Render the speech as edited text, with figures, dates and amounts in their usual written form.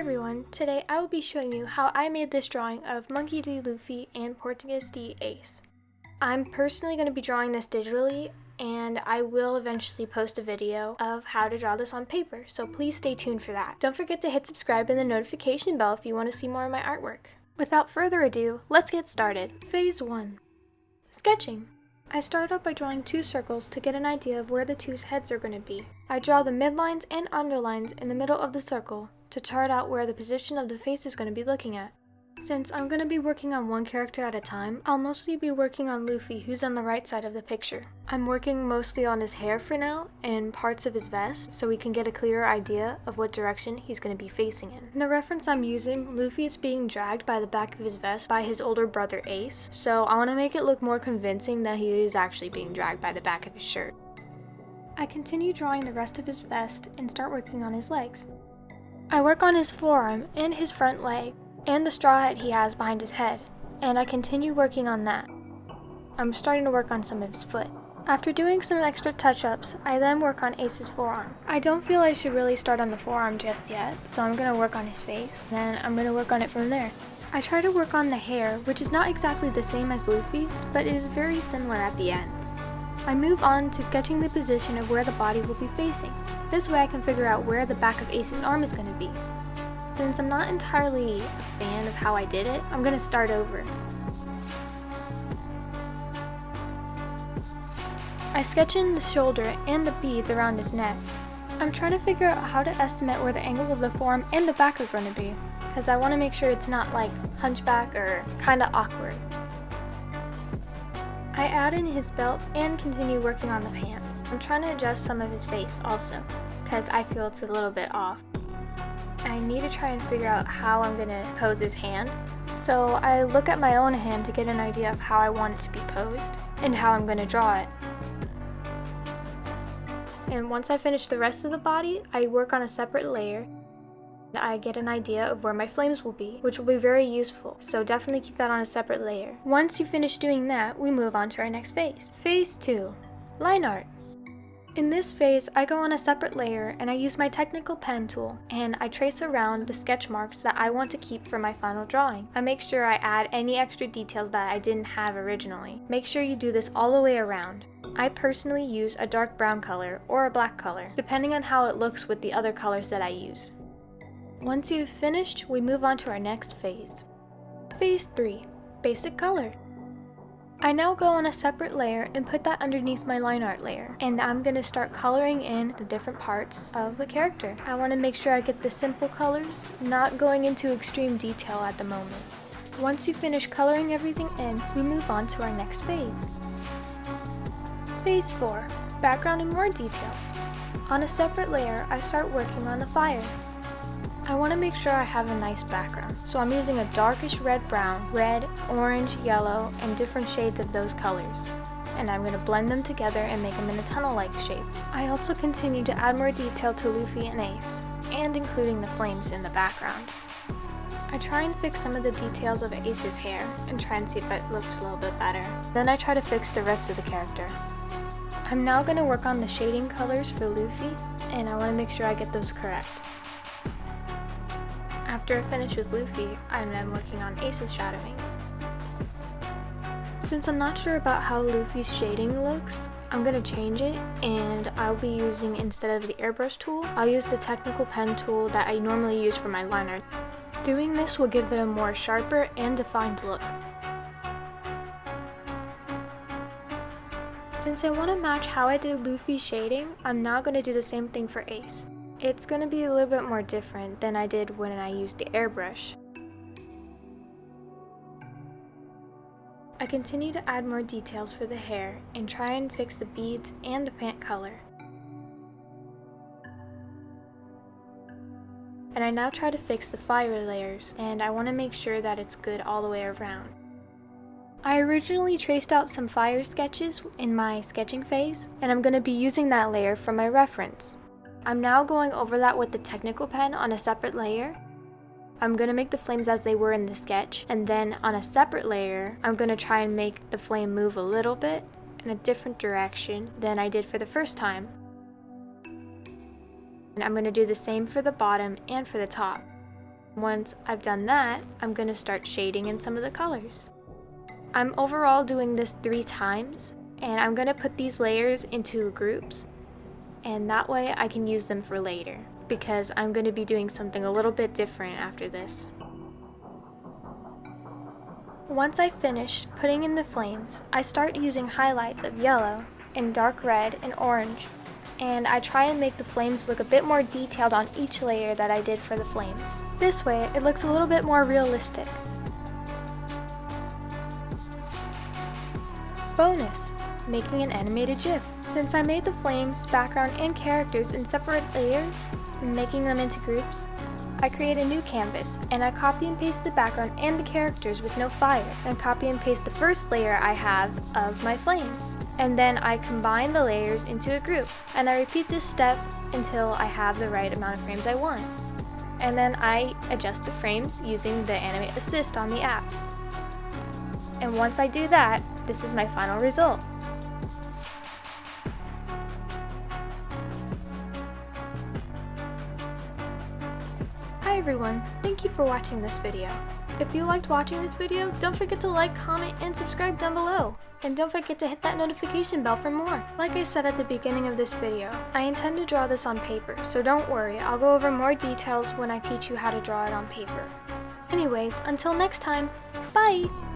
everyone, today I will be showing you how I made this drawing of Monkey D. Luffy and Portgas D. Ace. I'm personally going to be drawing this digitally, and I will eventually post a video of how to draw this on paper, so please stay tuned for that. Don't forget to hit subscribe and the notification bell if you want to see more of my artwork. Without further ado, let's get started. Phase 1. Sketching. I start out by drawing two circles to get an idea of where the two's heads are going to be. I draw the midlines and underlines in the middle of the circle to chart out where the position of the face is going to be looking at. Since I'm going to be working on one character at a time, I'll mostly be working on Luffy, who's on the right side of the picture. I'm working mostly on his hair for now and parts of his vest so we can get a clearer idea of what direction he's going to be facing in. In the reference I'm using, Luffy is being dragged by the back of his vest by his older brother Ace, so I want to make it look more convincing that he is actually being dragged by the back of his shirt. I continue drawing the rest of his vest and start working on his legs. I work on his forearm and his front leg, and the straw hat he has behind his head, and I continue working on that. I'm starting to work on some of his foot. After doing some extra touch-ups, I then work on Ace's forearm. I don't feel I should really start on the forearm just yet, so I'm going to work on his face, and I'm going to work on it from there. I try to work on the hair, which is not exactly the same as Luffy's, but it is very similar at the ends. I move on to sketching the position of where the body will be facing. This way I can figure out where the back of Ace's arm is going to be. Since I'm not entirely a fan of how I did it, I'm going to start over. I sketch in the shoulder and the beads around his neck. I'm trying to figure out how to estimate where the angle of the forearm and the back are going to be, because I want to make sure it's not like hunchback or kind of awkward. I add in his belt and continue working on the pants. I'm trying to adjust some of his face also, because I feel it's a little bit off. I need to try and figure out how I'm going to pose his hand, so I look at my own hand to get an idea of how I want it to be posed and how I'm going to draw it. And once I finish the rest of the body, I work on a separate layer. I get an idea of where my flames will be, which will be very useful, so definitely keep that on a separate layer. Once you finish doing that, we move on to our next phase. Phase 2. Line art. In this phase, I go on a separate layer and I use my technical pen tool and I trace around the sketch marks that I want to keep for my final drawing. I make sure I add any extra details that I didn't have originally. Make sure you do this all the way around. I personally use a dark brown color or a black color, depending on how it looks with the other colors that I use. Once you've finished, we move on to our next phase. Phase 3. Basic color. I now go on a separate layer and put that underneath my line art layer, and I'm going to start coloring in the different parts of the character. I want to make sure I get the simple colors, not going into extreme detail at the moment. Once you finish coloring everything in, we move on to our next phase. Phase 4. Background and more details. On a separate layer, I start working on the fire. I want to make sure I have a nice background, so I'm using a darkish red-brown, red, orange, yellow, and different shades of those colors. And I'm going to blend them together and make them in a tunnel-like shape. I also continue to add more detail to Luffy and Ace, and including the flames in the background. I try and fix some of the details of Ace's hair, and try and see if it looks a little bit better. Then I try to fix the rest of the character. I'm now going to work on the shading colors for Luffy, and I want to make sure I get those correct. After I finish with Luffy, I'm then working on Ace's shadowing. Since I'm not sure about how Luffy's shading looks, I'm going to change it, and I'll be using, instead of the airbrush tool, I'll use the technical pen tool that I normally use for my line art. Doing this will give it a more sharper and defined look. Since I want to match how I did Luffy's shading, I'm now going to do the same thing for Ace. It's going to be a little bit more different than I did when I used the airbrush. I continue to add more details for the hair and try and fix the beads and the pant color. And I now try to fix the fire layers, and I want to make sure that it's good all the way around. I originally traced out some fire sketches in my sketching phase, and I'm going to be using that layer for my reference. I'm now going over that with the technical pen on a separate layer. I'm going to make the flames as they were in the sketch, and then on a separate layer, I'm going to try and make the flame move a little bit in a different direction than I did for the first time. And I'm going to do the same for the bottom and for the top. Once I've done that, I'm going to start shading in some of the colors. I'm overall doing this 3 times, and I'm going to put these layers into groups, and that way I can use them for later, because I'm going to be doing something a little bit different after this. Once I finish putting in the flames, I start using highlights of yellow and dark red and orange, and I try and make the flames look a bit more detailed on each layer that I did for the flames. This way, it looks a little bit more realistic. Bonus! Making an animated GIF. Since I made the flames, background, and characters in separate layers, making them into groups, I create a new canvas, and I copy and paste the background and the characters with no fire, and copy and paste the first layer I have of my flames. And then I combine the layers into a group, and I repeat this step until I have the right amount of frames I want. And then I adjust the frames using the Animate Assist on the app. And once I do that, this is my final result. Hi everyone, thank you for watching this video. If you liked watching this video, don't forget to like, comment, and subscribe down below. And don't forget to hit that notification bell for more. Like I said at the beginning of this video, I intend to draw this on paper, so don't worry, I'll go over more details when I teach you how to draw it on paper. Anyways, until next time, bye!